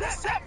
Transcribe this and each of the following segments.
What's up?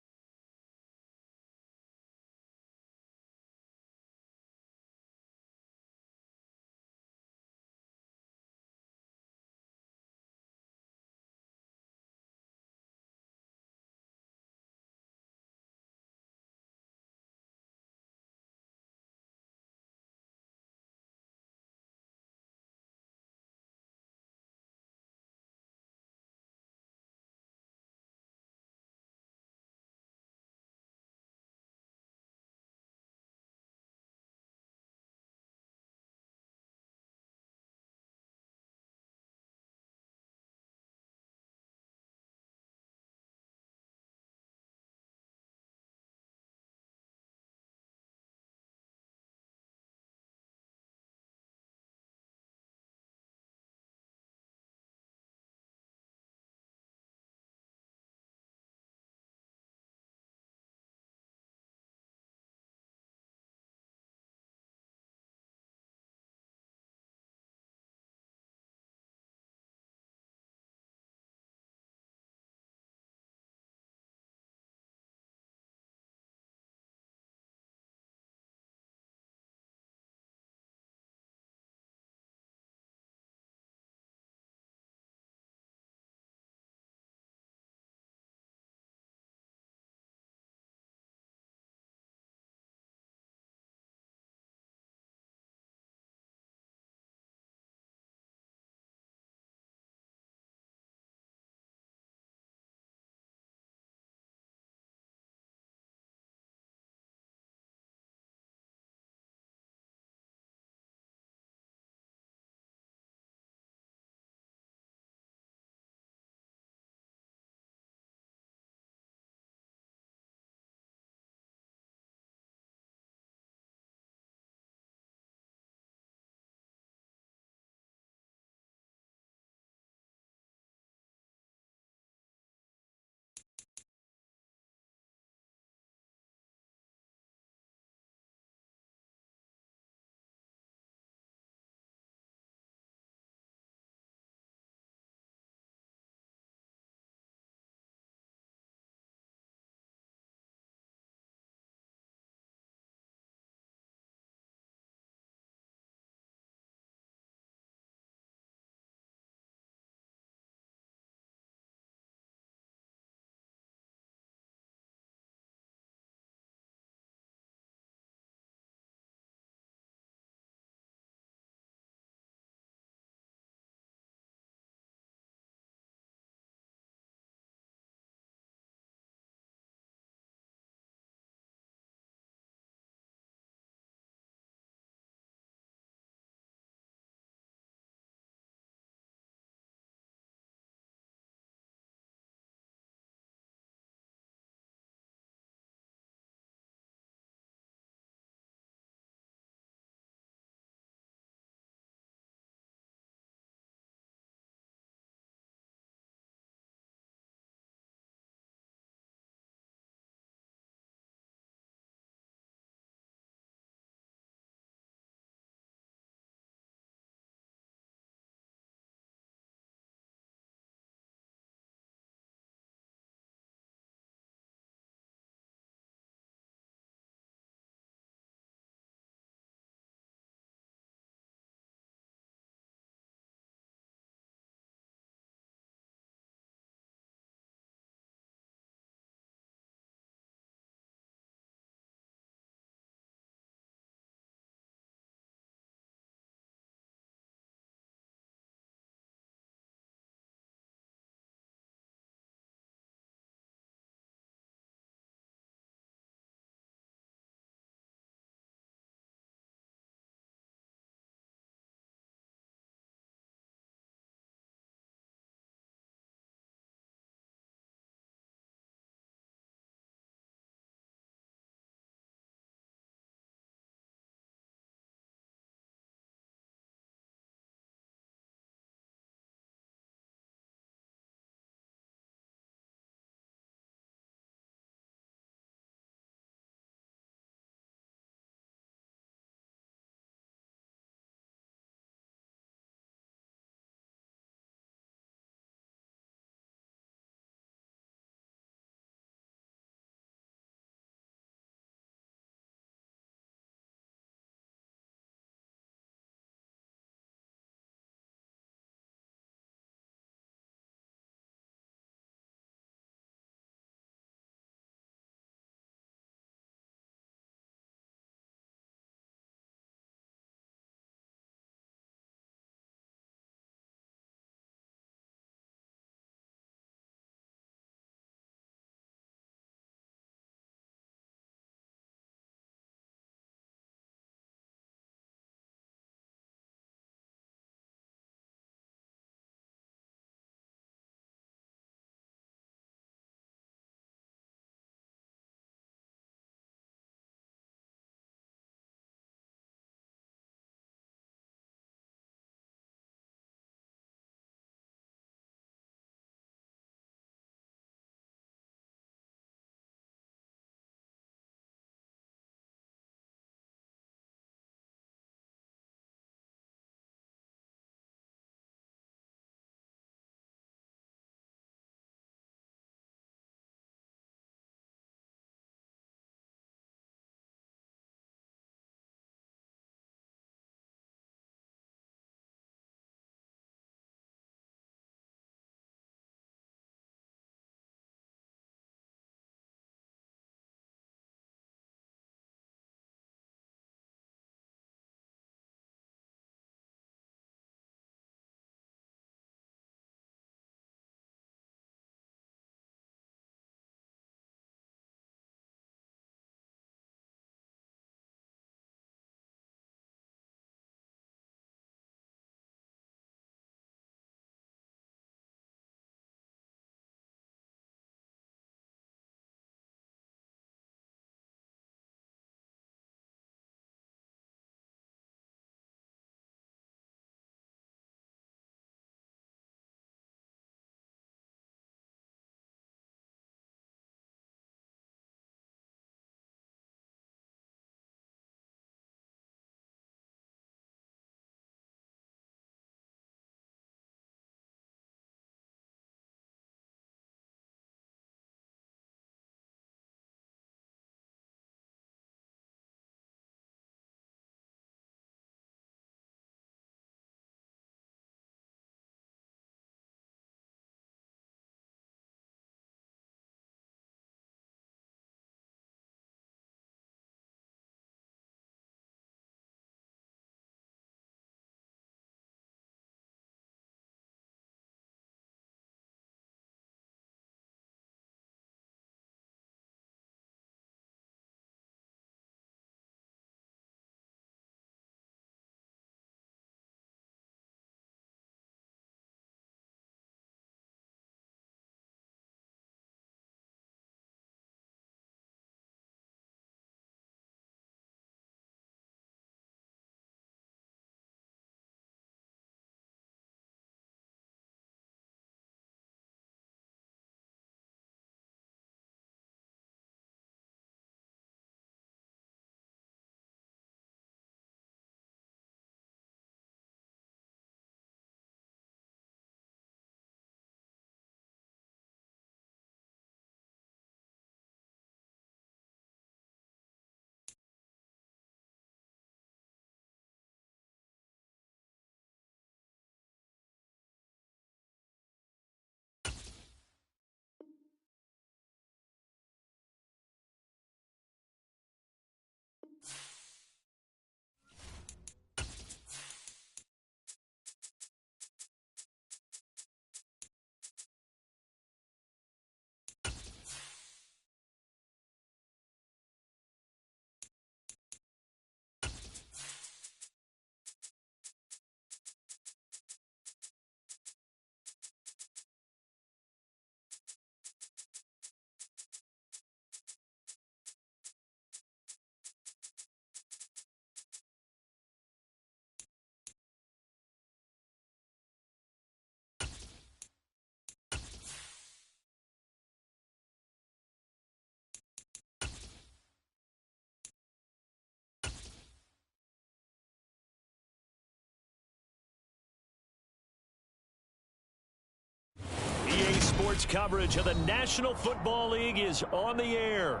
Sports coverage of the National Football League is on the air.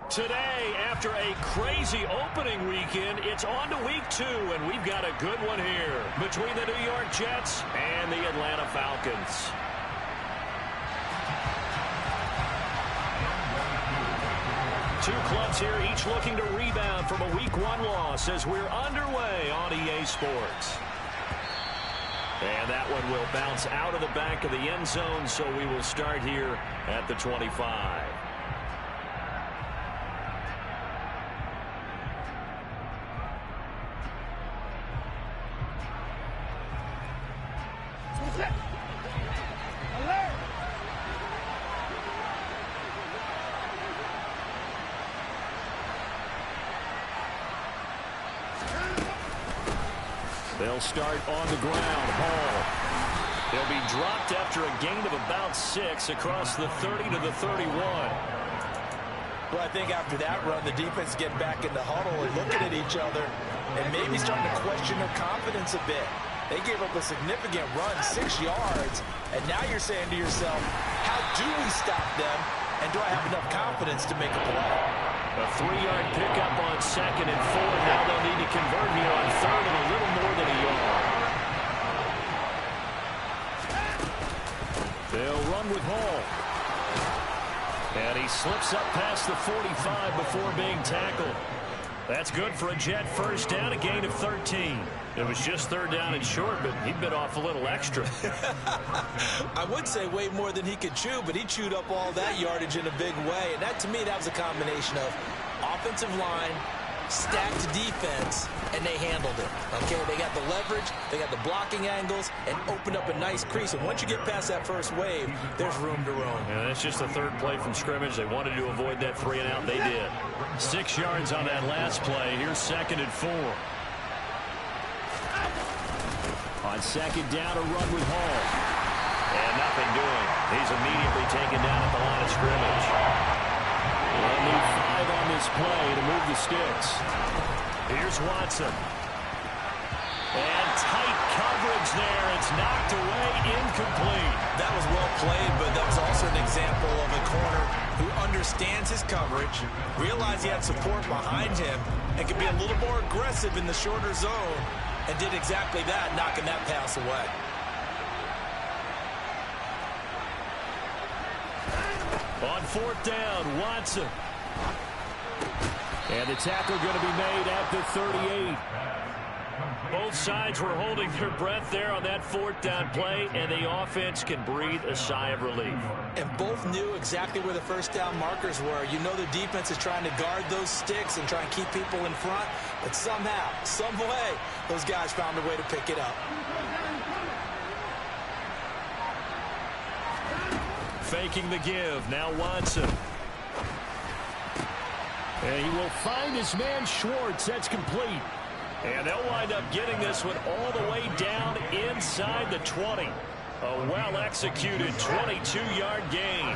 Today, after a crazy opening weekend, it's on to week 2, and we've got a good one here between the New York Jets and the Atlanta Falcons. Two clubs here, each looking to rebound from a Week 1 loss as we're underway on EA Sports. And that one will bounce out of the back of the end zone, so we will start here at the 25. They'll start on the ground. Hall. They'll be dropped after a gain of about 6 across the 30 to the 31. Well, I think after that run, the defense get back in the huddle and looking at each other and maybe starting to question their confidence a bit. They gave up a significant run, 6 yards, and now you're saying to yourself, how do we stop them, and do I have enough confidence to make a play? A 3-yard pickup on 2nd and 4. Now they'll need to convert here on 3rd and a little more than a yard. They'll run with Hall. And he slips up past the 45 before being tackled. That's good for a Jet first down, a gain of 13. It was just 3rd down and short, but he bit off a little extra. I would say way more than he could chew, but he chewed up all that yardage in a big way. And that, to me, that was a combination of offensive line, stacked defense, and they handled it. Okay, they got the leverage, they got the blocking angles, and opened up a nice crease. And once you get past that first wave, there's room to roam. Yeah, that's just the 3rd play from scrimmage. They wanted to avoid that 3 and out. They did. 6 yards on that last play. Here's 2nd and 4. On 2nd down, a run with Hall. And nothing doing. He's immediately taken down at the line of scrimmage. They'll need 5 on this play to move the sticks. Here's Watson. And tight coverage there. It's knocked away, incomplete. That was well played, but that was also an example of a corner who understands his coverage, realized he had support behind him, and can be a little more aggressive in the shorter zone, and did exactly that, knocking that pass away. On 4th down, Watson. And the tackle going to be made at the 38. Both sides were holding their breath there on that 4th down play, and the offense can breathe a sigh of relief. And both knew exactly where the first down markers were. You know the defense is trying to guard those sticks and try and keep people in front, but somehow, some way, those guys found a way to pick it up. Faking the give. Now Watson. And he will find his man Schwartz. That's complete. And they'll wind up getting this one all the way down inside the 20. A well-executed 22-yard gain.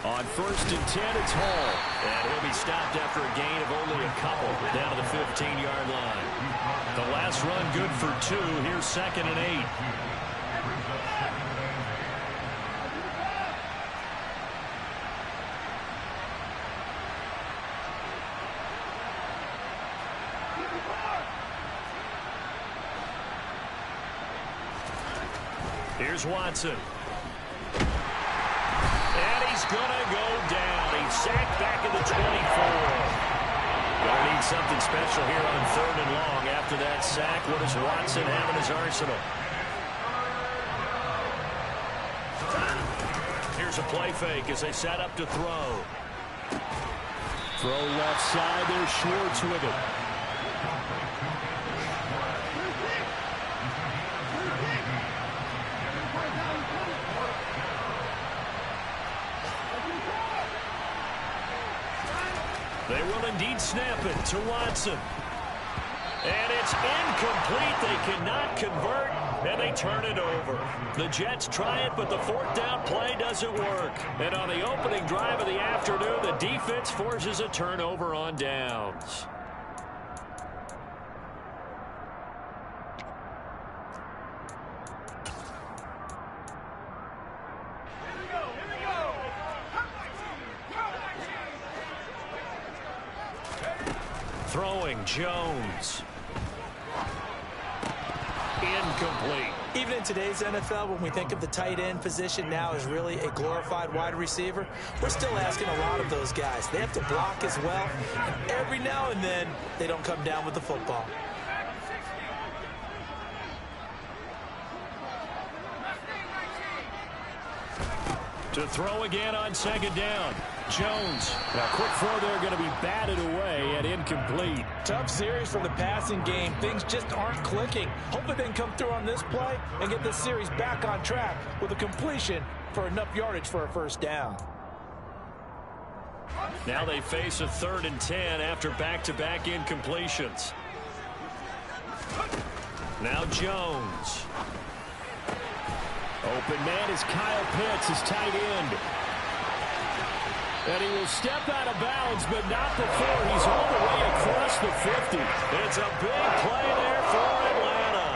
On 1st and 10, it's Hall. And he'll be stopped after a gain of only a couple down to the 15-yard line. The last run good for 2. Here's 2nd and 8. Here's Watson. And he's going to go down. He's sacked back at the 24. Going to need something special here on 3rd and long. After that sack, what does Watson have in his arsenal? Here's a play fake as they set up to throw. Throw left side. There's Schwartz with it. They will indeed snap it to Watson. And it's incomplete. They cannot convert. And they turn it over. The Jets try it, but the fourth down play doesn't work. And on the opening drive of the afternoon, the defense forces a turnover on downs. Throwing Jones. Incomplete. Even in today's NFL, when we think of the tight end position now as really a glorified wide receiver, we're still asking a lot of those guys. They have to block as well, and every now and then they don't come down with the football. To throw again on second down. Jones. Now, quick throw there going to be batted away and incomplete. Tough series for the passing game. Things just aren't clicking. Hopefully they can come through on this play and get this series back on track with a completion for enough yardage for a first down. Now they face a 3rd and 10 after back-to-back incompletions. Now Jones. Open man is Kyle Pitts, his tight end. And he will step out of bounds, but not before he's all the way across the 50. It's a big play there for Atlanta.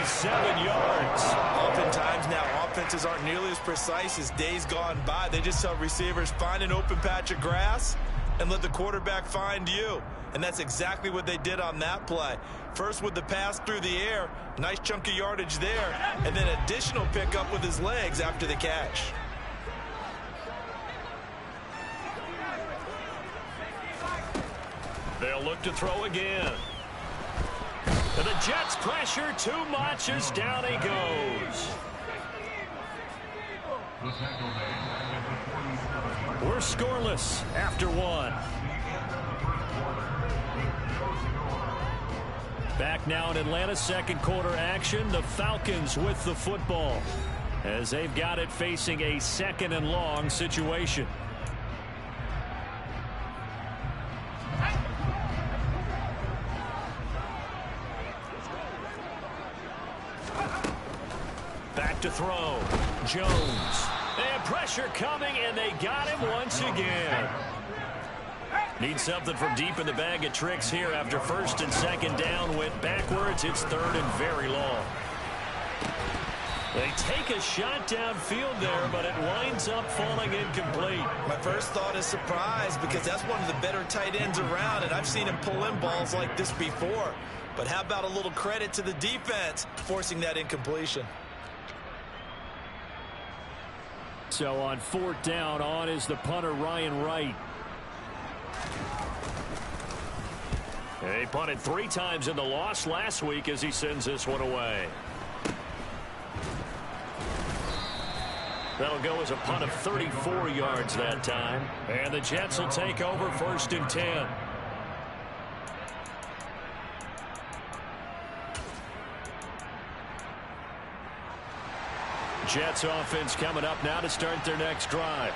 47 yards. Oftentimes now, offenses aren't nearly as precise as days gone by. They just tell receivers, find an open patch of grass and let the quarterback find you. And that's exactly what they did on that play. First with the pass through the air, nice chunk of yardage there, and then additional pickup with his legs after the catch. They'll look to throw again. And the Jets pressure too much as down he goes. We're scoreless after one. Back now in Atlanta, second quarter action. The Falcons with the football as they've got it facing a 2nd and long situation. Back to throw. Jones. And pressure coming, and they got him once again. Need something from deep in the bag of tricks here after 1st and 2nd down. Went backwards. It's 3rd and very long. They take a shot downfield there, but it winds up falling incomplete. My first thought is surprise because that's one of the better tight ends around, and I've seen him pull in balls like this before. But how about a little credit to the defense forcing that incompletion? So on 4th down, on is the punter Ryan Wright. He punted 3 times in the loss last week as he sends this one away. That'll go as a punt of 34 yards that time. And the Jets will take over 1st and 10. Jets offense coming up now to start their next drive.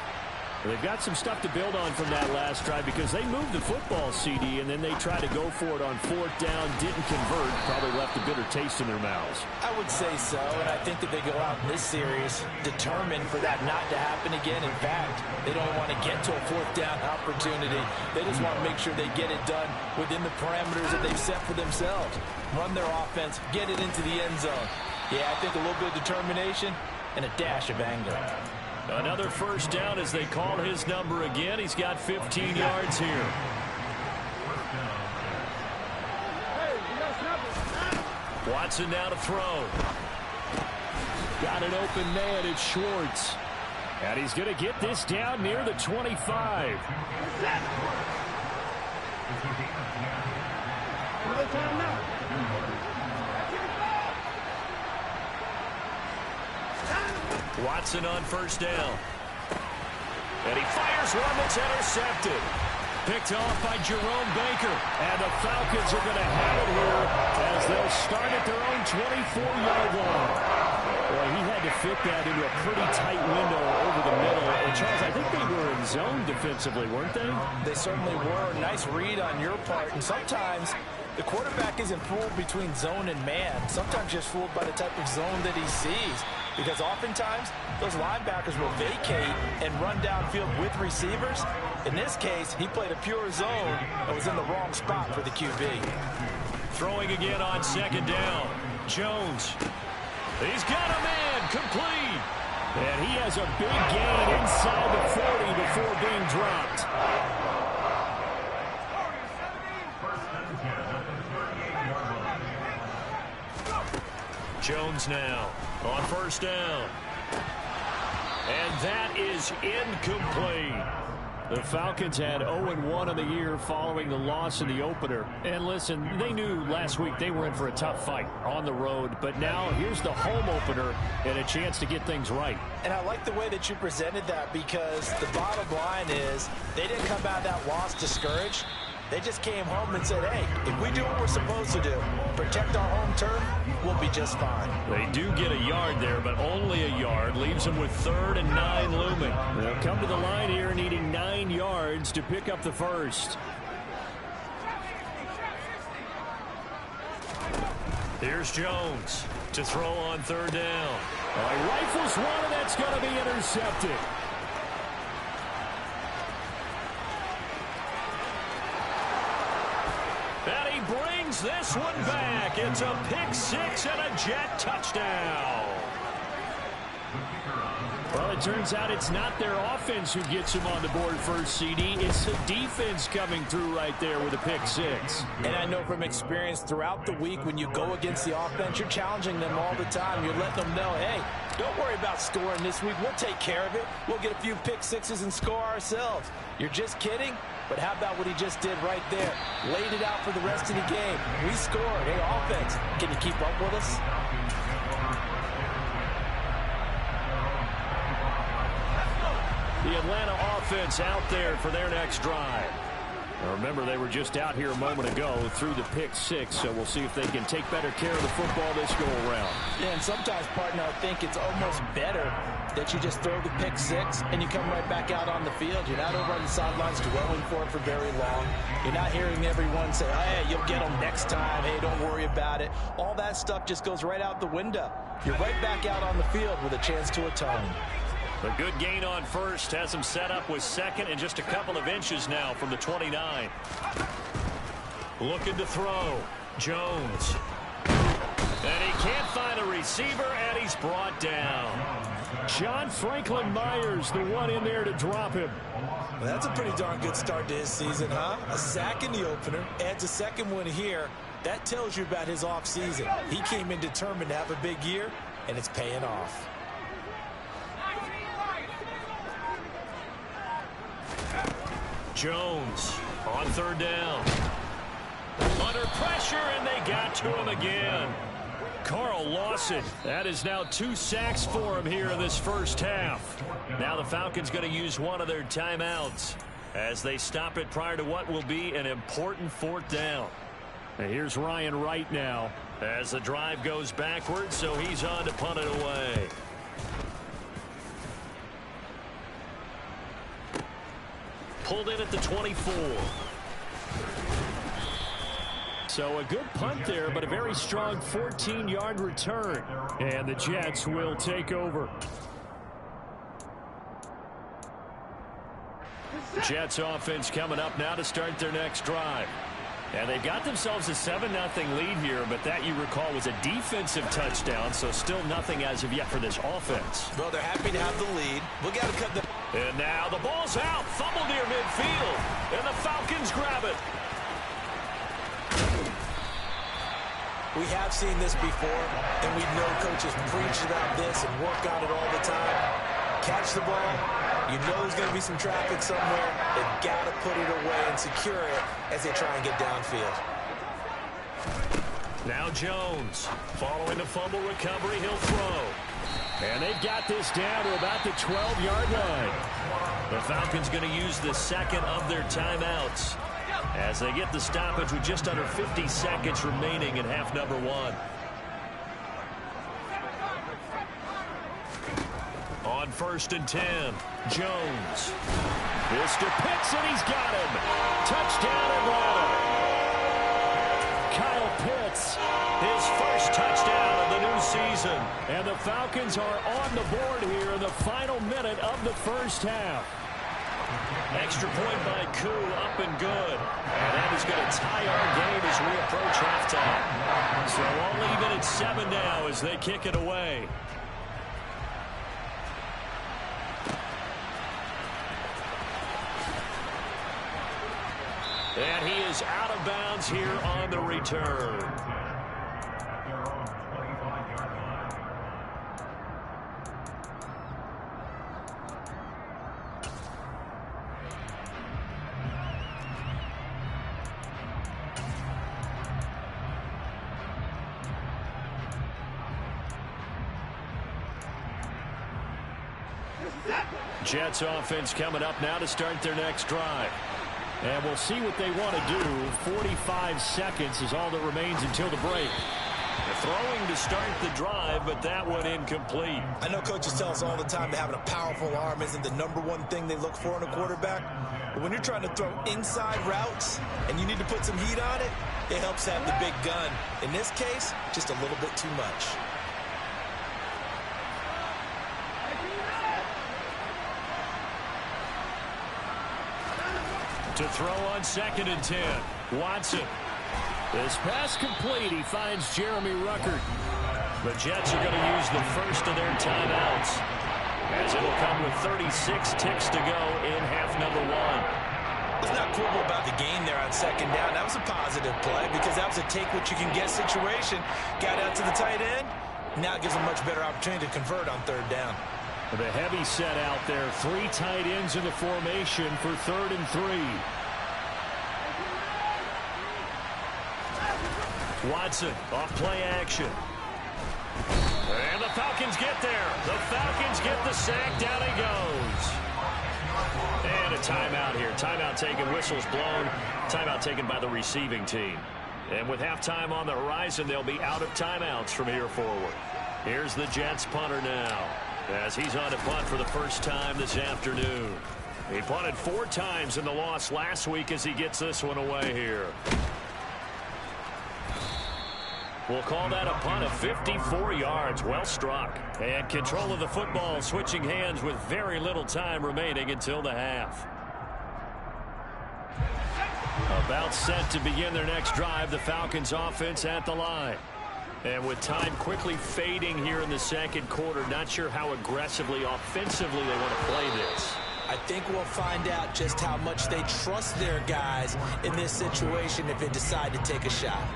They've got some stuff to build on from that last drive because they moved the football, CD, and then they tried to go for it on 4th down, didn't convert, probably left a bitter taste in their mouths. I would say so, and I think that they go out in this series determined for that not to happen again. In fact, they don't want to get to a 4th down opportunity. They just want to make sure they get it done within the parameters that they've set for themselves. Run their offense, get it into the end zone. Yeah, I think a little bit of determination and a dash of anger. Another 1st down as they call his number again. He's got 15 yards here. Watson now to throw. Got an open man. It's Schwartz. And he's going to get this down near the 25. Watson on 1st down. And he fires one that's intercepted. Picked off by Jerome Baker. And the Falcons are going to have it here as they'll start at their own 24-yard line. Well, he had to fit that into a pretty tight window over the middle. And, Charles, I think they were in zone defensively, weren't they? They certainly were. Nice read on your part. And sometimes The quarterback isn't fooled between zone and man. Sometimes just fooled by the type of zone that he sees. Because oftentimes, those linebackers will vacate and run downfield with receivers. In this case, he played a pure zone and was in the wrong spot for the QB. Throwing again on second down. Jones. He's got a man complete. And he has a big gain inside the 40 before being dropped. Jones now on first down. And that is incomplete. The Falcons had 0-1 on the year following the loss in the opener. And listen, they knew last week they were in for a tough fight on the road. But now here's the home opener and a chance to get things right. And I like the way that you presented that, because the bottom line is they didn't come out of that loss discouraged. They just came home and said, hey, if we do what we're supposed to do, protect our home turf, we'll be just fine. They do get a yard there, but only a yard. Leaves them with 3rd and 9 looming. They'll come to the line here needing 9 yards to pick up the first. Here's Jones to throw on 3rd down. He rifles one, and that's going to be intercepted. And he brings this one back. It's a pick 6 and a Jet touchdown. Well, it turns out it's not their offense who gets him on the board first, CD. It's the defense coming through right there with a pick 6. And I know from experience throughout the week, when you go against the offense, you're challenging them all the time. You're letting them know, hey, don't worry about scoring this week. We'll take care of it. We'll get a few pick 6s and score ourselves. You're just kidding? But how about what he just did right there? Laid it out for the rest of the game. We scored. Hey, offense, can you keep up with us? The Atlanta offense out there for their next drive. Now remember, they were just out here a moment ago through the pick 6, so we'll see if they can take better care of the football this go-around. Yeah, and sometimes, partner, I think it's almost better that you just throw the pick 6 and you come right back out on the field. You're not over on the sidelines dwelling for it for very long. You're not hearing everyone say, hey, you'll get them next time. Hey, don't worry about it. All that stuff just goes right out the window. You're right back out on the field with a chance to atone. A good gain on first has him set up with 2nd and just a couple of inches now from the 29. Looking to throw. Jones. And he can't find a receiver, and he's brought down. John Franklin Myers, the one in there to drop him. Well, that's a pretty darn good start to his season, huh? A sack in the opener, adds a second one here. That tells you about his offseason. He came in determined to have a big year, and it's paying off. Jones on 3rd down. Under pressure, and they got to him again. Carl Lawson, that is now 2 sacks for him here in this first half. Now the Falcons going to use one of their timeouts as they stop it prior to what will be an important 4th down. And here's Ryan Wright now as the drive goes backwards, so he's on to punt it away. Pulled in at the 24. So a good punt there, but a very strong 14-yard return. And the Jets will take over. Jets offense coming up now to start their next drive. And they've got themselves a 7-0 lead here, but that, you recall, was a defensive touchdown, so still nothing as of yet for this offense. Well, they're happy to have the lead. We got to cut the... And now the ball's out. Fumble near midfield. And the Falcons grab it. We have seen this before, and we know coaches preach about this and work on it all the time. Catch the ball. You know there's going to be some traffic somewhere. They've got to put it away and secure it as they try and get downfield. Now Jones, following the fumble recovery, he'll throw. And they've got this down to about the 12-yard line. The Falcons going to use the 2nd of their timeouts as they get the stoppage with just under 50 seconds remaining in half number 1. On 1st and 10, Jones. Mr. Pitts, and he's got him. Touchdown, Atlanta. hits his first touchdown of the new season. And the Falcons are on the board here in the final minute of the first half. Extra point by Koo, up and good. And that is going to tie our game as we approach halftime. So all even at 7 now as they kick it away. And he is out of bounds here on the return. Jets offense coming up now to start their next drive. And we'll see what they want to do. 45 seconds is all that remains until the break. They're throwing to start the drive, but that one incomplete. I know coaches tell us all the time that having a powerful arm isn't the #1 thing they look for in a quarterback. But when you're trying to throw inside routes and you need to put some heat on it, it helps have the big gun. In this case, just a little bit too much. To throw on 2nd and 10. Watson. This pass complete. He finds Jeremy Ruckert. The Jets are going to use the first of their timeouts, as it'll come with 36 ticks to go in half number 1. Let's not quibble about the game there on 2nd down. That was a positive play because that was a take-what-you-can-get situation. Got out to the tight end. Now it gives a much better opportunity to convert on 3rd down. The heavy set out there. 3 tight ends in the formation for 3rd and 3. Watson off play action. And the Falcons get there. The Falcons get the sack. Down he goes. And a timeout here. Timeout taken. Whistles blown. Timeout taken by the receiving team. And with halftime on the horizon, they'll be out of timeouts from here forward. Here's the Jets punter now, as he's on to punt for the first time this afternoon. He punted 4 times in the loss last week as he gets this one away here. We'll call that a punt of 54 yards. Well struck. And control of the football switching hands with very little time remaining until the half. About set to begin their next drive, the Falcons offense at the line. And with time quickly fading here in the 2nd quarter, not sure how aggressively, offensively they want to play this. I think we'll find out just how much they trust their guys in this situation if they decide to take a shot.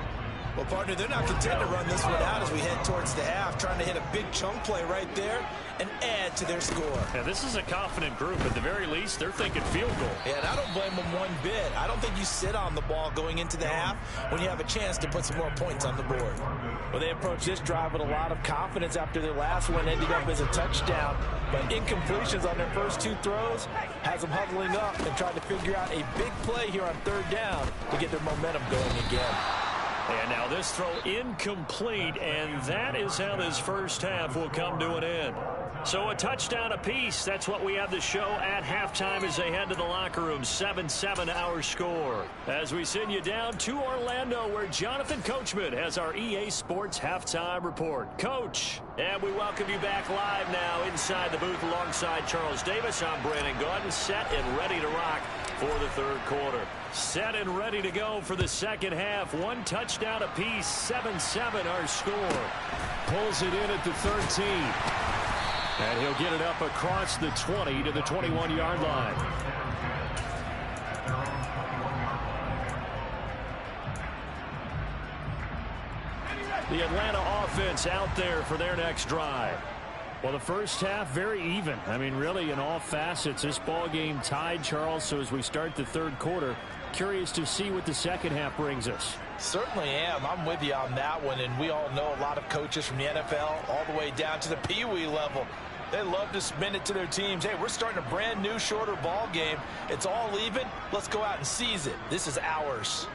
Well, partner, they're not content to run this one out as we head towards the half, trying to hit a big chunk play right there and add to their score. Yeah, this is a confident group. At the very least, they're thinking field goal. Yeah, and I don't blame them one bit. I don't think you sit on the ball going into the half when you have a chance to put some more points on the board. Well, they approach this drive with a lot of confidence after their last one ended up as a touchdown. But incompletions on their first 2 throws has them huddling up and trying to figure out a big play here on 3rd down to get their momentum going again. And now this throw incomplete, and that is how this first half will come to an end. So a touchdown apiece. That's what we have the show at halftime as they head to the locker room. 7-7 our score. As we send you down to Orlando, where Jonathan Coachman has our EA Sports halftime report. Coach, and we welcome you back live now inside the booth alongside Charles Davis. I'm Brandon Gaudin, set and ready to rock for the 3rd quarter. Set and ready to go for the 2nd half. 1 touchdown apiece. 7-7 our score. Pulls it in at the 13. And he'll get it up across the 20 to the 21-yard line. The Atlanta offense out there for their next drive. Well, the first half, very even. I mean, really, in all facets, this ball game tied, Charles. So as we start the 3rd quarter, curious to see what the 2nd half brings us. Certainly am. I'm with you on that one. And we all know a lot of coaches from the NFL all the way down to the Pee Wee level. They love to spin it to their teams. Hey, we're starting a brand new, shorter ball game. It's all even. Let's go out and seize it. This is ours.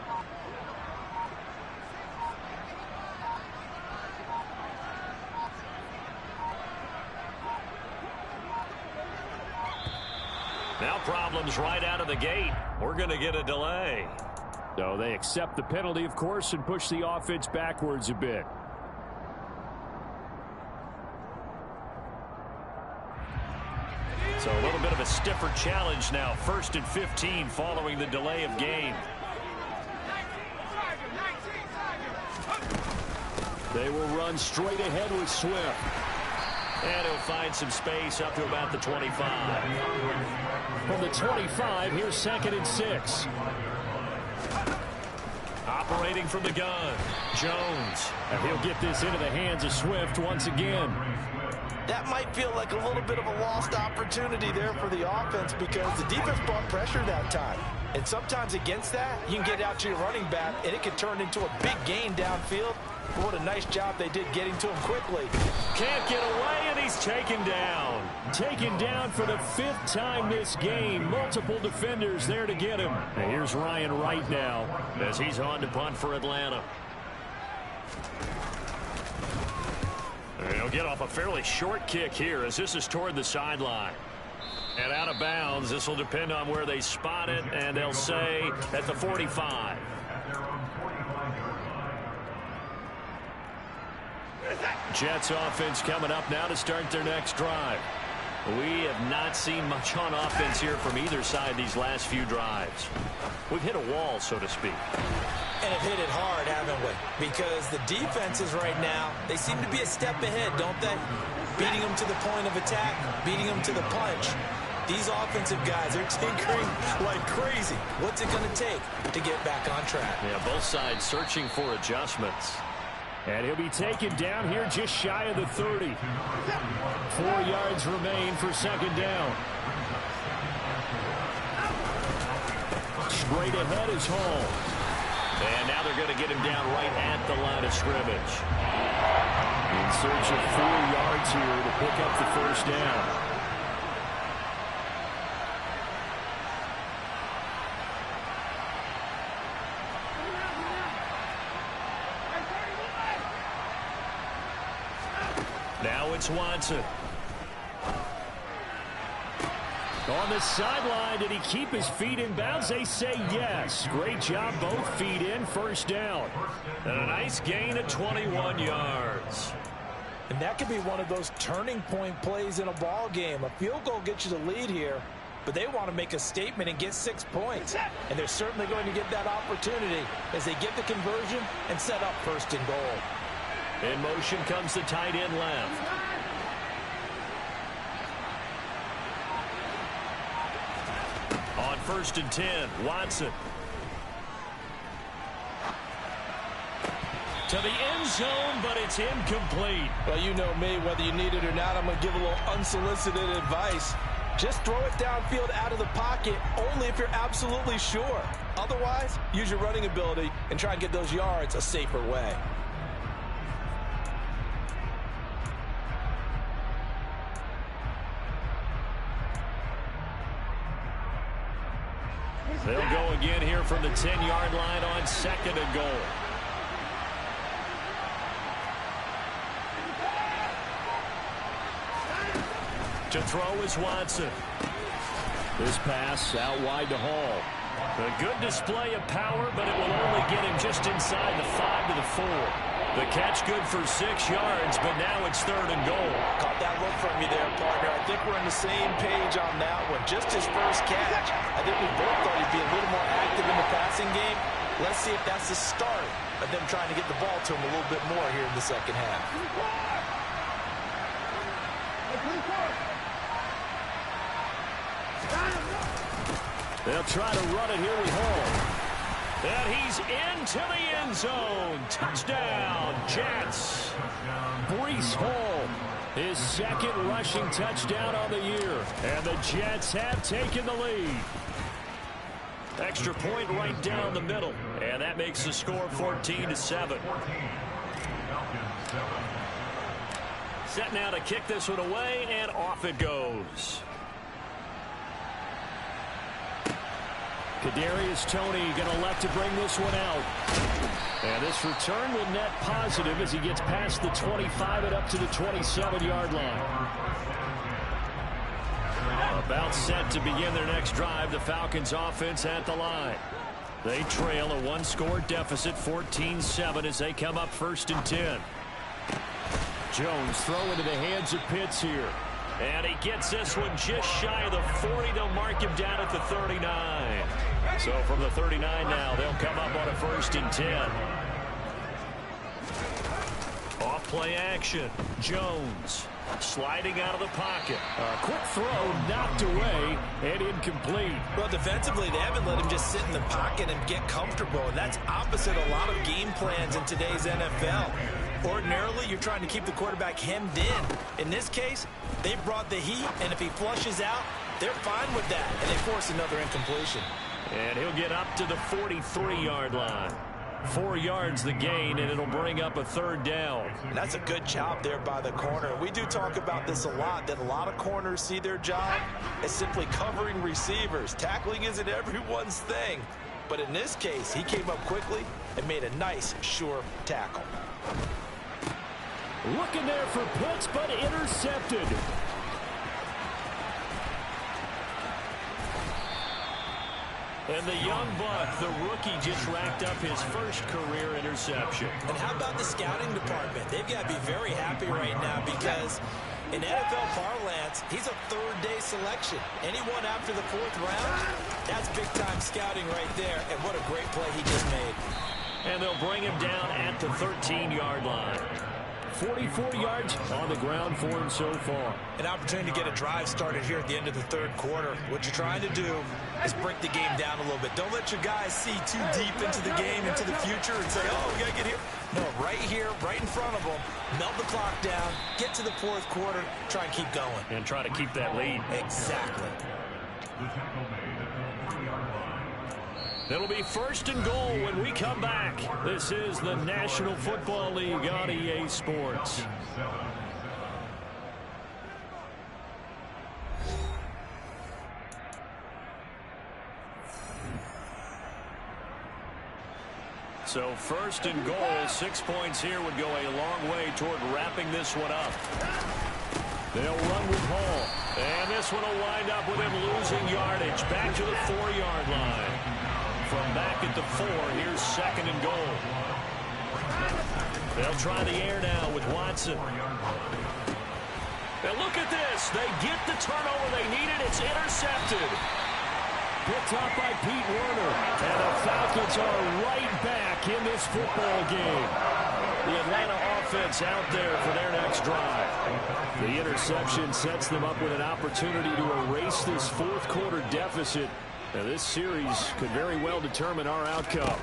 Now problems right out of the gate. We're going to get a delay. So they accept the penalty, of course, and push the offense backwards a bit. So a little bit of a stiffer challenge now. 1st and 15 following the delay of game. They will run straight ahead with Swift. And he'll find some space up to about the 25. From the 25, here's 2nd and 6. Operating from the gun, Jones. And he'll get this into the hands of Swift once again. That might feel like a little bit of a lost opportunity there for the offense because the defense brought pressure that time. And sometimes against that, you can get out to your running back, and it can turn into a big gain downfield. But what a nice job they did getting to him quickly. Can't get away, and he's taken down. Taken down for the 5th time this game. Multiple defenders there to get him. And here's Ryan Wright now as he's on to punt for Atlanta. He'll get off a fairly short kick here as this is toward the sideline. And out of bounds, this will depend on where they spot it, and they'll say at the 45. Jets offense coming up now to start their next drive. We have not seen much on offense here from either side these last few drives. We've hit a wall, so to speak. And have hit it hard, haven't we? Because the defenses right now, they seem to be a step ahead, don't they? Beating them to the point of attack, beating them to the punch. These offensive guys are tinkering like crazy. What's it going to take to get back on track? Yeah, both sides searching for adjustments. And he'll be taken down here just shy of the 30. 4 yards remain for 2nd down. Straight ahead is Hall. And now they're going to get him down right at the line of scrimmage. In search of 4 yards here to pick up the 1st down. Now it's Watson. On the sideline, did he keep his feet in bounds? They say yes. Great job, both feet in, 1st down. And a nice gain of 21 yards. And that could be one of those turning point plays in a ball game. A field goal gets you the lead here, but they want to make a statement and get 6 points. And they're certainly going to get that opportunity as they get the conversion and set up 1st and goal. In motion comes the tight end left. On 1st and 10, Watson. To the end zone, but it's incomplete. Well, you know me, whether you need it or not, I'm going to give a little unsolicited advice. Just throw it downfield out of the pocket, only if you're absolutely sure. Otherwise, use your running ability and try and get those yards a safer way. They'll go again here from the 10-yard line on 2nd and goal. To throw is Watson. This pass out wide to Hall. A good display of power, but it will only get him just inside the 5 to the 4. The catch good for 6 yards, but now it's 3rd and goal. Caught that look from you there, partner. I think we're on the same page on that one. Just his first catch. I think we both thought he'd be a little more active in the passing game. Let's see if that's the start of them trying to get the ball to him a little bit more here in the 2nd half. They'll try to run it here with Hall. And he's into the end zone. Touchdown, Jets. Breece Hall, his 2nd rushing touchdown on the year. And the Jets have taken the lead. Extra point right down the middle. And that makes the score 14-7. Set now to kick this one away, and off it goes. Kadarius Toney going to elect to bring this one out. And this return will net positive as he gets past the 25 and up to the 27-yard line. About set to begin their next drive. The Falcons offense at the line. They trail a one-score deficit, 14-7, as they come up 1st and 10. Jones throw into the hands of Pitts here. And he gets this one just shy of the 40. They'll mark him down at the 39. So from the 39 now, they'll come up on a 1st and 10. Off play action. Jones sliding out of the pocket. A quick throw knocked away and incomplete. Well, defensively, they haven't let him just sit in the pocket and get comfortable. And that's opposite a lot of game plans in today's NFL. Ordinarily, you're trying to keep the quarterback hemmed in. In this case, they brought the heat, and if he flushes out, they're fine with that, and they force another incompletion. And he'll get up to the 43-yard line. 4 yards the gain, and it'll bring up a 3rd down. And that's a good job there by the corner. We do talk about this a lot, that a lot of corners see their job as simply covering receivers. Tackling isn't everyone's thing. But in this case, he came up quickly and made a nice, sure tackle. Looking there for Pitts, but intercepted. And the young buck, the rookie, just racked up his first career interception. And how about the scouting department? They've got to be very happy right now because in NFL parlance, he's a 3rd-day selection. Anyone after the 4th round, that's big-time scouting right there. And what a great play he just made. And they'll bring him down at the 13-yard line. 44 yards on the ground for him so far. An opportunity to get a drive started here at the end of the 3rd quarter. What you're trying to do is break the game down a little bit. Don't let your guys see too deep into the game, into the future, and say, oh, we got to get here. No, right here, right in front of them, melt the clock down, get to the 4th quarter, try and keep going. And try to keep that lead. Exactly. It'll be 1st and goal when we come back. This is the National Football League on EA Sports. So 1st and goal, 6 points here would go a long way toward wrapping this one up. They'll run with Hall. And this one will wind up with him losing yardage. Back to the 4-yard line. From back at the 4, here's 2nd and goal. They'll try the air now with Watson. And look at this. They get the turnover they needed. It's intercepted. Picked up by Pete Werner. And the Falcons are right back in this football game. The Atlanta offense out there for their next drive. The interception sets them up with an opportunity to erase this 4th quarter deficit. Now, this series could very well determine our outcome.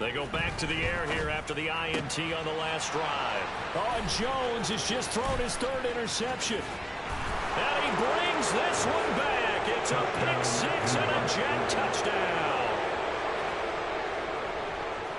They go back to the air here after the INT on the last drive. Oh, and Jones has just thrown his 3rd interception. And he brings this one back. It's a pick-6 and a jet touchdown.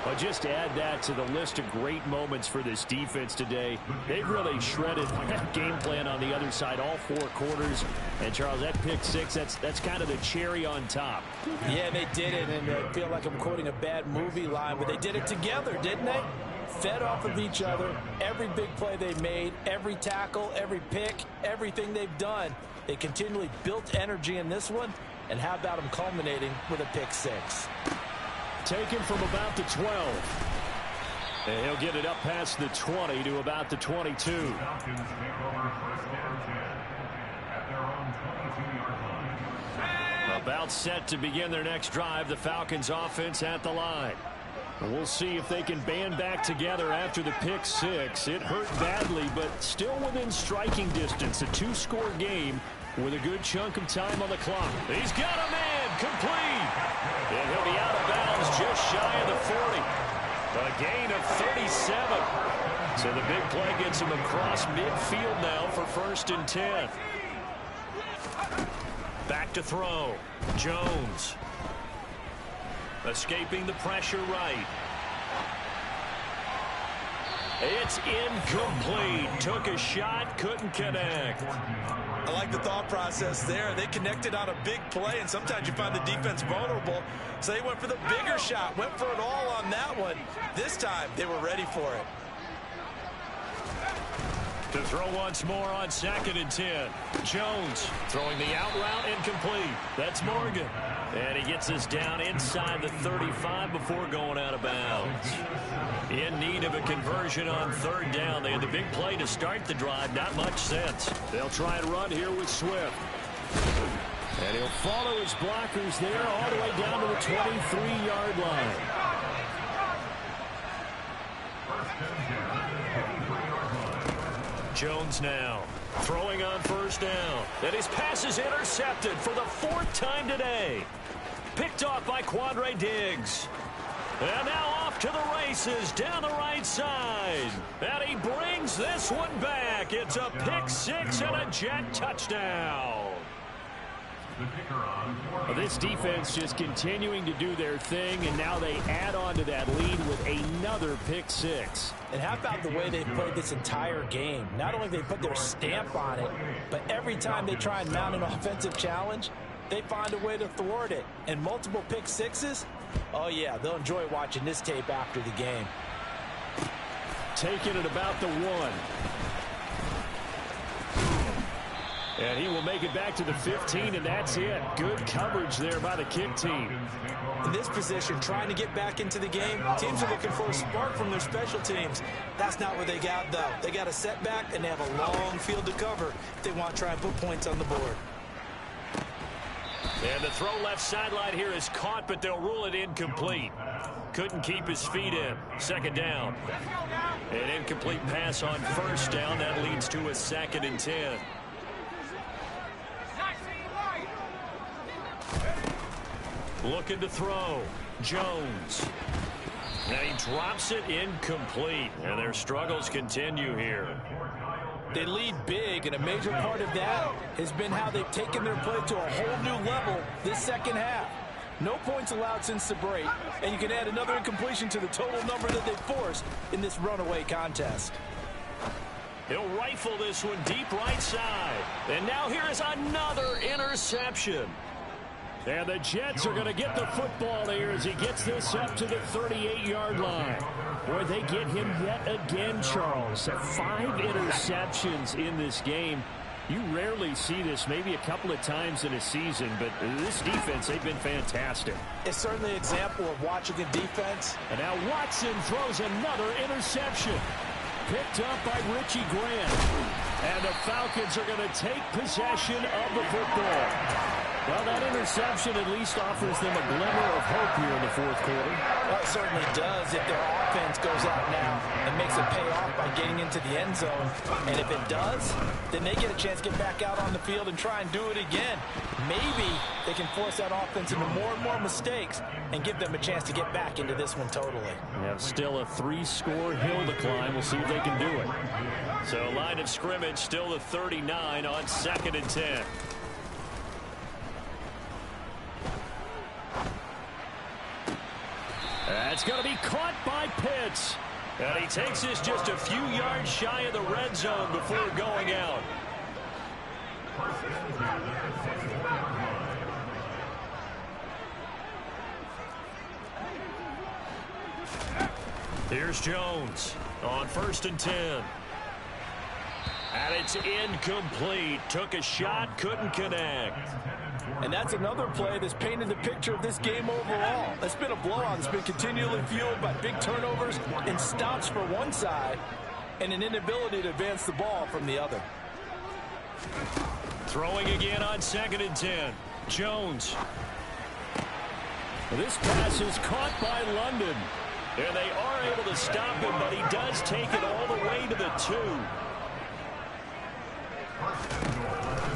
But just to add that to the list of great moments for this defense today, they've really shredded that game plan on the other side all 4 quarters. And, Charles, that pick-6, that's kind of the cherry on top. Yeah, they did it, and I feel like I'm quoting a bad movie line, but they did it together, didn't they? Fed off of each other. Every big play they made, every tackle, every pick, everything they've done. They continually built energy in this one, and how about them culminating with a pick-6? Taken from about the 12. And he'll get it up past the 20 to about the 22. About set to begin their next drive, the Falcons offense at the line. We'll see if they can band back together after the pick-6. It hurt badly, but still within striking distance. A 2-score game with a good chunk of time on the clock. He's got a man complete. And he'll be out of bounds just shy of the 40. A gain of 37. So the big play gets him across midfield now for 1st and 10. Back to throw. Jones. Escaping the pressure right. It's incomplete. Took a shot, couldn't connect. I like the thought process there. They connected on a big play, and sometimes you find the defense vulnerable. So they went for the bigger shot, went for it all on that one. This time, they were ready for it. To throw once more on 2nd and 10. Jones throwing the out route incomplete. That's Morgan. And he gets us down inside the 35 before going out of bounds. In need of a conversion on 3rd down. They had the big play to start the drive. Not much sense. They'll try and run here with Swift. And he'll follow his blockers there all the way down to the 23-yard line. Jones now throwing on 1st down. And his pass is intercepted for the 4th time today. Picked off by Quandre Diggs. And now off to the races down the right side. And he brings this one back. It's a pick 6 and a Jet touchdown. This defense just continuing to do their thing, and now they add on to that lead with another pick 6. And how about the way they've played this entire game? Not only they put their stamp on it, but every time they try and mount an offensive challenge, they find a way to thwart it. And multiple pick 6s, oh yeah, they'll enjoy watching this tape after the game. Taking it about the 1. And he will make it back to the 15, and that's it. Good coverage there by the kick team. In this position, trying to get back into the game, teams are looking for a spark from their special teams. That's not what they got, though. They got a setback, and they have a long field to cover if they want to try and put points on the board. And the throw left sideline here is caught, but they'll rule it incomplete. Couldn't keep his feet in. 2nd down. An incomplete pass on 1st down. That leads to a 2nd and 10. Looking to throw. Jones. And he drops it incomplete. And their struggles continue here. They lead big, and a major part of that has been how they've taken their play to a whole new level this 2nd half. No points allowed since the break, and you can add another incompletion to the total number that they've forced in this runaway contest. He'll rifle this one deep right side. And now here is another interception. And the Jets are going to get the football here as he gets this up to the 38-yard line. Boy, they get him yet again, Charles. 5 interceptions in this game. You rarely see this, maybe a couple of times in a season, but this defense, they've been fantastic. It's certainly an example of watching a defense. And now Watson throws another interception. Picked up by Richie Grant. And the Falcons are going to take possession of the football. Well, that interception at least offers them a glimmer of hope here in the 4th quarter. Well, it certainly does if their offense goes out now and makes it pay off by getting into the end zone. And if it does, then they get a chance to get back out on the field and try and do it again. Maybe they can force that offense into more and more mistakes and give them a chance to get back into this one totally. We have still a 3-score hill to climb. We'll see if they can do it. So line of scrimmage still the 39 on 2nd and 10. That's going to be caught by Pitts. And he takes this just a few yards shy of the red zone before going out. Here's Jones on 1st and 10. And it's incomplete. Took a shot, couldn't connect. And that's another play that's painted the picture of this game overall. It's been a blowout. It's been continually fueled by big turnovers and stops for one side and an inability to advance the ball from the other. Throwing again on 2nd and 10. Jones. This pass is caught by London. And they are able to stop him, but he does take it all the way to the 2.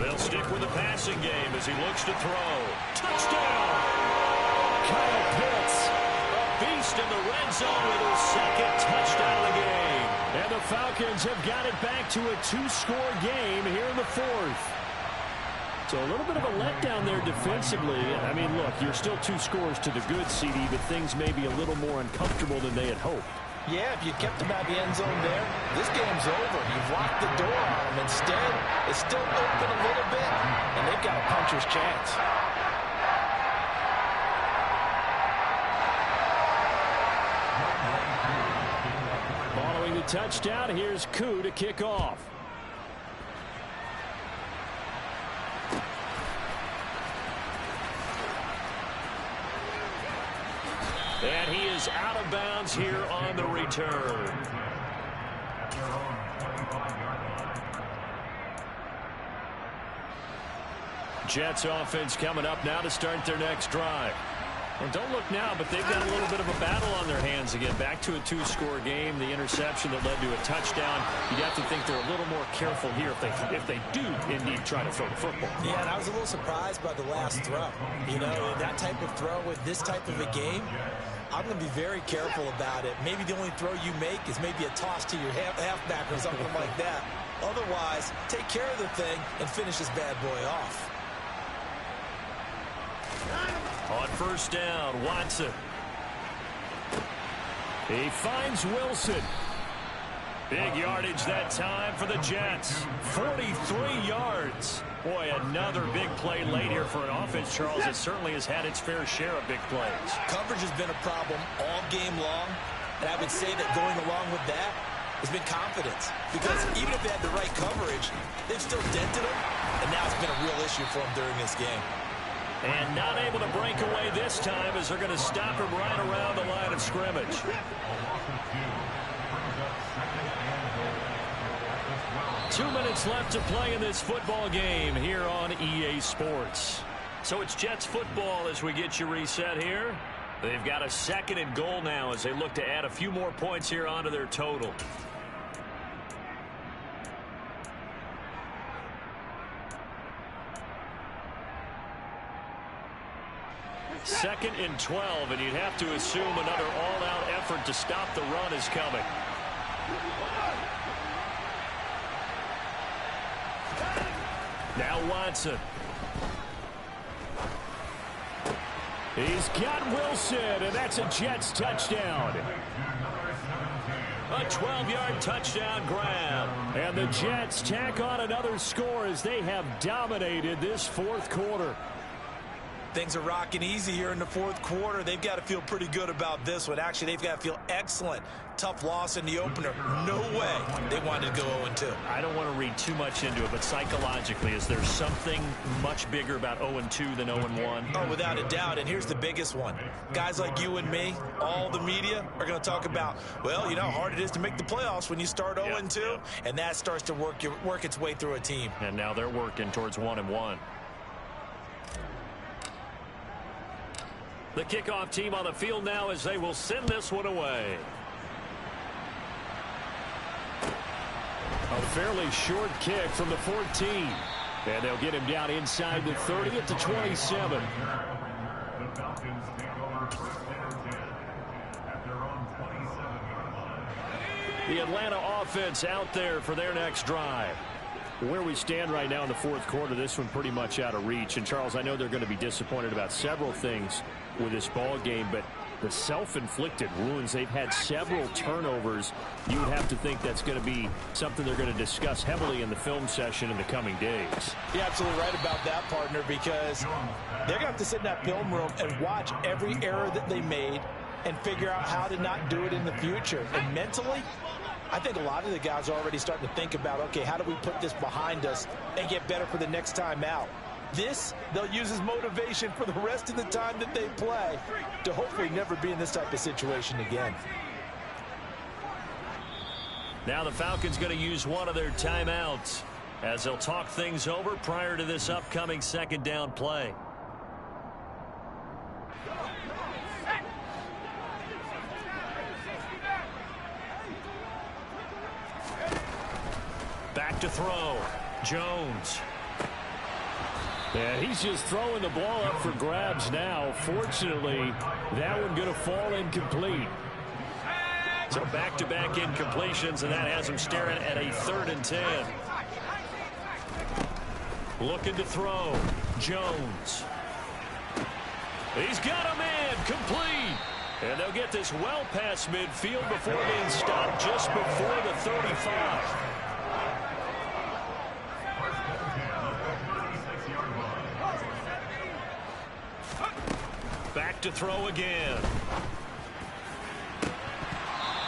They'll stick with the passing game as he looks to throw. Touchdown! Kyle Pitts, a beast in the red zone with his 2nd touchdown of the game. And the Falcons have got it back to a 2-score game here in the 4th. So a little bit of a letdown there defensively. I mean, look, you're still 2 scores to the good, CD, but things may be a little more uncomfortable than they had hoped. Yeah, if you kept them out of the end zone there, this game's over. You've locked the door on them. Instead, it's still open a little bit, and they've got a puncher's chance. Following the touchdown, here's Koo to kick off. And he is out of bounds here on the return. Jets offense coming up now to start their next drive. And don't look now, but they've got a little bit of a battle on their hands again. Back to a two-score game. The interception that led to a touchdown. You'd have to think they're a little more careful here if they do indeed try to throw the football. Yeah, and I was a little surprised by the last throw. You know, that type of throw with this type of a game, I'm going to be very careful about it. Maybe the only throw you make is maybe a toss to your halfback or something like that. Otherwise, take care of the thing and finish this bad boy off. On first down, Watson. He finds Wilson. Big yardage that time for the Jets. 43 yards. Boy, another big play late here for an offense, Charles, that certainly has had its fair share of big plays. Coverage has been a problem all game long, and I would say that going along with that has been confidence. Because even if they had the right coverage, they've still dented them, and now it's been a real issue for them during this game. And not able to break away this time as they're going to stop him right around the line of scrimmage. 2 minutes left to play in this football game here on EA Sports. So it's Jets football as we get you reset here. They've got a 2nd and goal now as they look to add a few more points here onto their total. Second and 12, and you'd have to assume another all-out effort to stop the run is coming. Now Watson. He's got Wilson, and that's a Jets touchdown. A 12-yard touchdown grab. And the Jets tack on another score as they have dominated this fourth quarter. Things are rocking easy here in the fourth quarter. They've got to feel pretty good about this one. Actually, they've got to feel excellent. Tough loss in the opener. No way they wanted to go 0-2. I don't want to read too much into it, but psychologically, is there something much bigger about 0-2 than 0-1? Oh, without a doubt. And here's the biggest one. Guys like you and me, all the media, are going to talk about, well, you know how hard it is to make the playoffs when you start 0-2. Yep. And that starts to work its way through a team. And now they're working towards 1-1. The kickoff team on the field now as they will send this one away. A fairly short kick from the 14. And they'll get him down inside the 30 at the 27. The Atlanta offense out there for their next drive. Where we stand right now in the fourth quarter, this one pretty much out of reach. And, Charles, I know they're going to be disappointed about several things with this ball game, but the self-inflicted wounds, they've had several turnovers. You would have to think that's going to be something they're going to discuss heavily in the film session in the coming days. You're absolutely right about that, partner, because they're going to have to sit in that film room and watch every error that they made and figure out how to not do it in the future. And mentally, I think a lot of the guys are already starting to think about, okay, how do we put this behind us and get better for the next time out? This, they'll use as motivation for the rest of the time that they play to hopefully never be in this type of situation again. Now the Falcons going to use one of their timeouts as they'll talk things over prior to this upcoming 2nd down play. Back to throw. Jones. Yeah, he's just throwing the ball up for grabs now. Fortunately, that one going to fall incomplete. So back-to-back incompletions, and that has him staring at a 3rd and 10. Looking to throw. Jones. He's got a man complete. And they'll get this well past midfield before being stopped just before the 35. Back to throw again.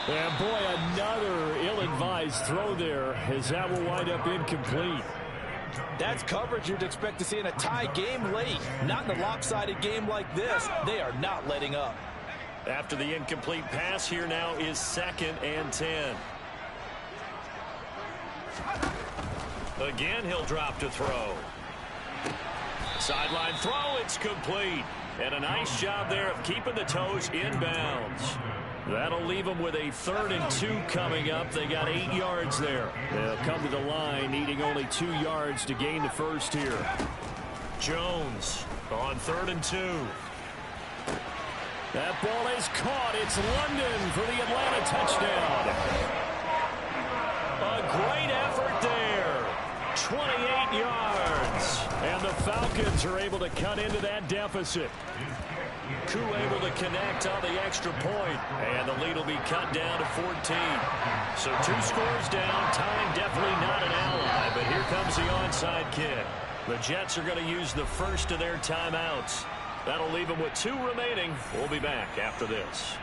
And boy, another ill-advised throw there as that will wind up incomplete. That's coverage you'd expect to see in a tie game late. Not in a lopsided game like this. They are not letting up. After the incomplete pass, here now is 2nd and 10. Again, he'll drop to throw. Sideline throw, it's complete. And a nice job there of keeping the toes in bounds. That'll leave them with a 3rd and 2 coming up. They got 8 yards there. They'll come to the line, needing only 2 yards to gain the first here. Jones on 3rd and 2. That ball is caught. It's London for the Atlanta touchdown. A great effort there. 28 yards. And the Falcons are able to cut into that deficit. Koo able to connect on the extra point. And the lead will be cut down to 14. So 2 scores down. Time definitely not an ally. But here comes the onside kick. The Jets are going to use the first of their timeouts. That'll leave them with 2 remaining. We'll be back after this.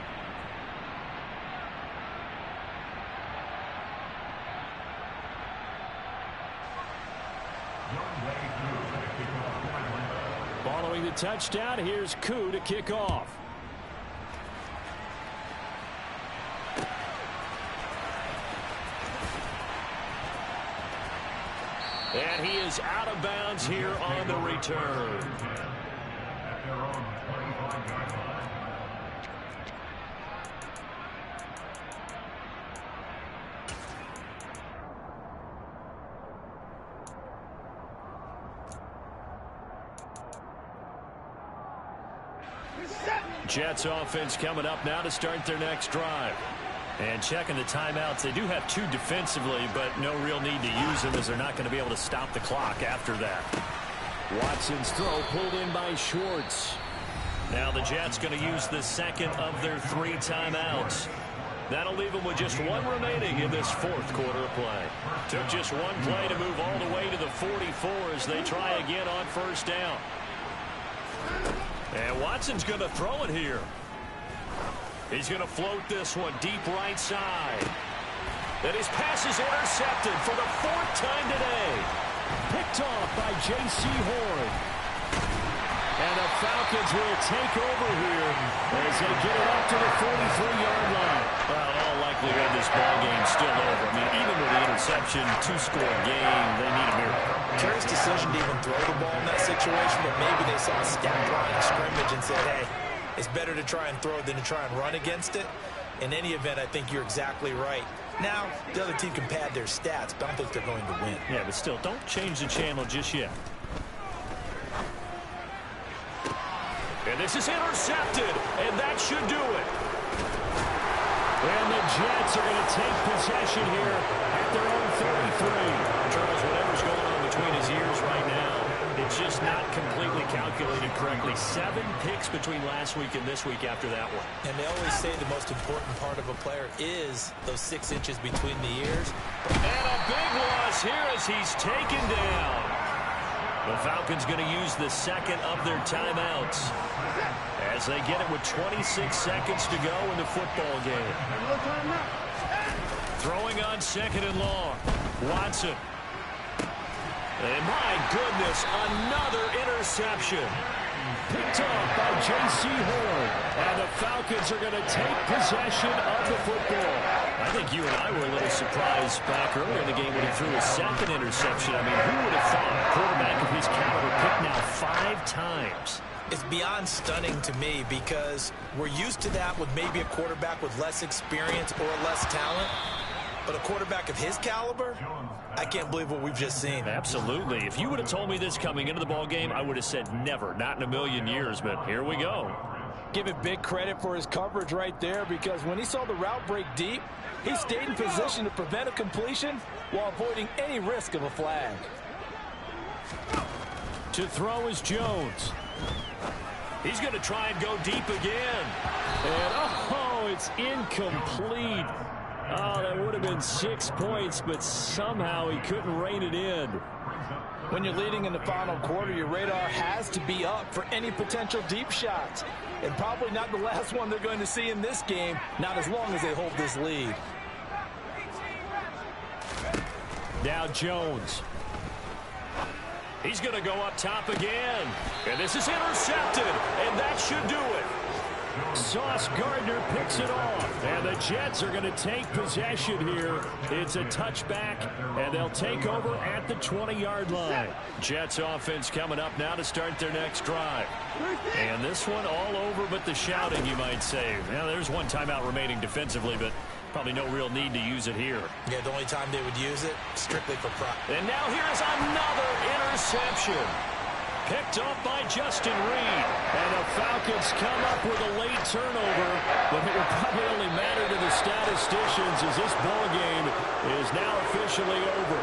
Following the touchdown, here's Koo to kick off. And he is out of bounds here on the return. Jets offense coming up now to start their next drive. And checking the timeouts, they do have 2 defensively, but no real need to use them as they're not going to be able to stop the clock after that. Watson's throw pulled in by Schwartz. Now the Jets going to use the 2nd of their 3 timeouts. That'll leave them with just 1 remaining in this 4th quarter of play. Took just 1 play to move all the way to the 44 as they try again on 1st down. And Watson's going to throw it here. He's going to float this one deep right side. And his pass is intercepted for the 4th time today. Picked off by J.C. Horn. And the Falcons will take over here as they get it up to the 43-yard line. Well, in all likelihood, this ball game's still over. I mean, even with the interception, 2-score game, they need a miracle. Curious decision to even throw the ball in that situation, but maybe they saw a stacked line of scrimmage and said, hey, it's better to try and throw than to try and run against it. In any event, I think you're exactly right. Now, the other team can pad their stats, but I don't think they're going to win. Yeah, but still, don't change the channel just yet. And this is intercepted, and that should do it. And the Jets are going to take possession here at their own 33. Charles, whatever's going on between his ears right now, it's just not completely calculated correctly. 7 picks between last week and this week after that one. And they always say the most important part of a player is those 6 inches between the ears. And a big loss here as he's taken down. The Falcons going to use the 2nd of their timeouts as they get it with 26 seconds to go in the football game. Throwing on 2nd and long. Watson. And my goodness, another interception. Picked off by J.C. Horn. And the Falcons are going to take possession of the football. I think you and I were a little surprised back earlier in the game when he threw his 2nd interception. I mean, who would have thought a quarterback of his caliber picked now 5 times? It's beyond stunning to me because we're used to that with maybe a quarterback with less experience or less talent. But a quarterback of his caliber, I can't believe what we've just seen. Absolutely. If you would have told me this coming into the ball game, I would have said never, not in a million years. But here we go. Give it big credit for his coverage right there because when he saw the route break deep, he stayed in position to prevent a completion while avoiding any risk of a flag. To throw is Jones. He's going to try and go deep again. And, oh, it's incomplete. Oh, that would have been 6 points, but somehow he couldn't rein it in. When you're leading in the final quarter, your radar has to be up for any potential deep shots. And probably not the last one they're going to see in this game, not as long as they hold this lead. Now Jones. He's going to go up top again. And this is intercepted, and that should do it. Sauce Gardner picks it off. And the Jets are going to take possession here. It's a touchback, and they'll take over at the 20-yard line. Jets offense coming up now to start their next drive. And this one all over but the shouting, you might say. Now, there's one timeout remaining defensively, but probably no real need to use it here. Yeah, the only time they would use it, strictly for prop. And now here's another interception. Picked off by Justin Reed. And the Falcons come up with a late turnover, but it will probably only matter to the statisticians as this ball game is now officially over.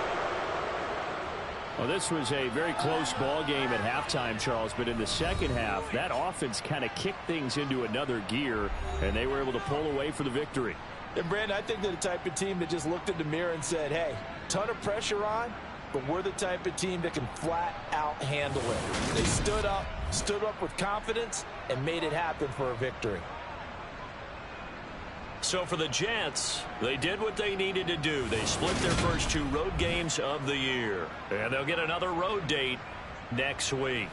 Well, this was a very close ball game at halftime, Charles, but in the second half, that offense kind of kicked things into another gear, and they were able to pull away for the victory. And, Brandon, I think they're the type of team that just looked in the mirror and said, hey, ton of pressure on, but we're the type of team that can flat out handle it. They stood up with confidence, and made it happen for a victory. So for the Jets, they did what they needed to do. They split their first 2 road games of the year, and they'll get another road date next week.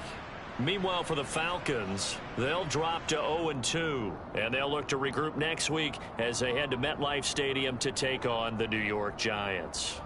Meanwhile, for the Falcons, they'll drop to 0-2, and they'll look to regroup next week as they head to MetLife Stadium to take on the New York Giants.